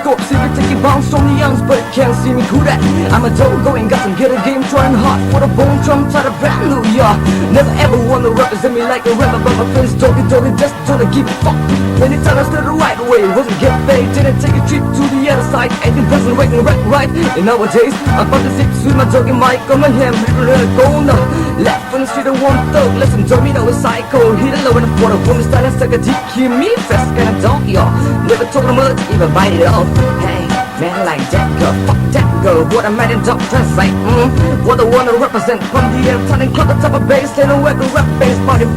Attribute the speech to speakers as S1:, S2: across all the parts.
S1: scope, see me taking bounce from the youngs, but it can't see me cool that. I'm a dope going, got some get a game, trying hard for the bone drum, try to brand new, yeah. Never ever wanna represent me like a rapper, but my friends told me, just don't give a fuck. Many times I the right way, wasn't get paid, didn't take a trip to the other side, ain't in person, waiting right. And nowadays, I'm about to sit with my dog and mic on my hand, people in the corner. Left on the street, I want thug, listen to me, now it's psycho. Hit a low in the water, woman starting to suck a dick, hear me, fast kind of dog, y'all. Never told them much, even bite it off. Hey, man, like that girl, fuck that girl. What I'm at in dog translate, what I wanna represent from the air, turning clock on top of bass, let a work a rap bass, funny.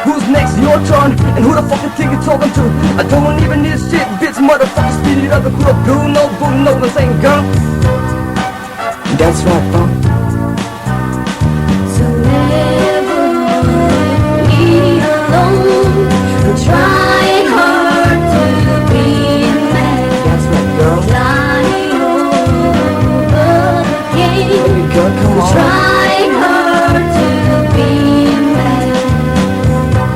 S1: Who's next? Your turn, and who the fuck you think you're talking to? I don't even need shit, bitch, motherfucker, speed it up, the cool blue, no, I'm saying, girl. That's right, bro.
S2: So never be alone. Try hard to be mad.
S1: That's right, girl.
S2: Flying over the game.
S1: Baby girl, come on.
S2: Try hard to be mad.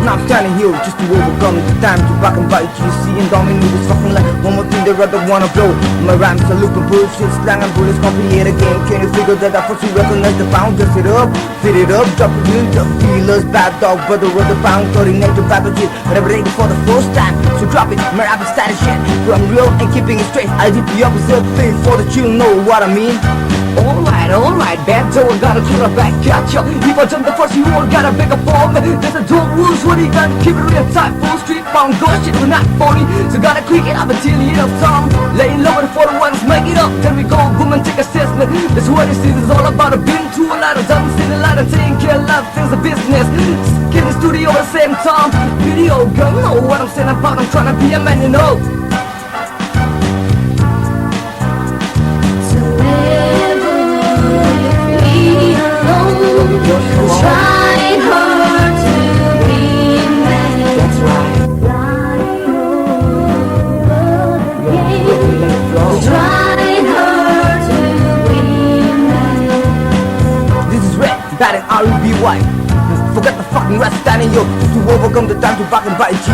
S3: Now I'm standing here just to overcome the time to back and bite you. See and dominate this fucking life. One more thing they rather wanna blow. My rhymes are looping bullshit, slang and bullets complicate again. Can you figure that out? First you recognize the pound, just it up, fit it up, drop it in, drop feelers, bad dog, brother of the pound, coordinate the battle shit. Whenever they for the first time, so drop it, my rap is status shit. But I'm real and keeping it straight. I did the opposite thing for the chill, know what I mean?
S1: Alright, bad door, gotta clear a back, gotcha. If I jump the first, you all gotta beg a form. There's a door rules, what you gotta keep it real tight. Full street bound, go shit, we're not phony. So gotta click it up until you have time. Laying low before the ones make it up. Then we go boom and take assessment. That's what this is all about. I've been through a lot of time, seen a lot of taking care of a lot of things of business. Get in the studio at the same time. Video girl, know what I'm saying about. I'm trying to be a man, you know.
S2: Try hard to be mad.
S1: That's right.
S2: Flying over the game. Try hard to be mad.
S3: This is rap, that and R.E.B.Y. Forget the fucking rest standing yo, just to overcome the time to back and bite G.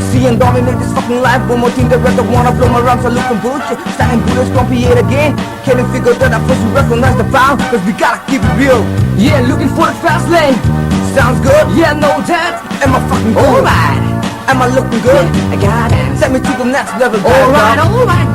S3: See and dominate this fucking life. One more thing, the rest of wanna blow my rhymes are looking bullshit. Standing bullets, compete again. Can you figure that out? First you recognize the pound, cause we gotta keep it real.
S1: Yeah, looking for the fast lane.
S3: Sounds good?
S1: Yeah, no that.
S3: Am I fucking good?
S1: Alright,
S3: Am I looking good?
S1: I got it.
S3: Send me to the next level.
S1: Alright,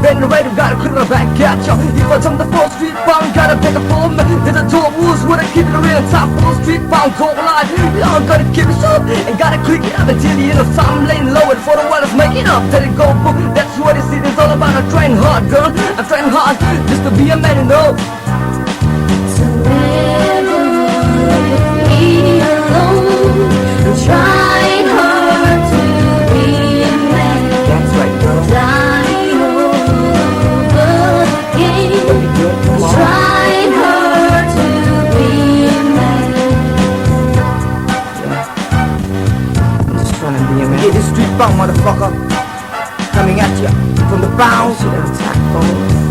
S1: bend the right, gotta clear the back, gotcha. If I jump the 4th Street bound, gotta pick a form. There's a door rules, where I keep it real top 4th Street bound, go line. Y'all gotta keep it up, and gotta click it up until the end of time. Laying low and for the while, let's make it up. Let it go, boom, that's what it is, it's all about. I'm trying hard, girl, I'm trying hard, just to be a man, you know.
S2: So never be alone. Try hard to be mad.
S1: That's right, girl.
S2: Flying over the game.
S1: Baby girl, come on.
S2: Try hard to be mad.
S1: I'm just trying to be a man.
S3: Yeah, this street bound motherfucker coming at ya from the bounds.
S1: Shit, attack, phone.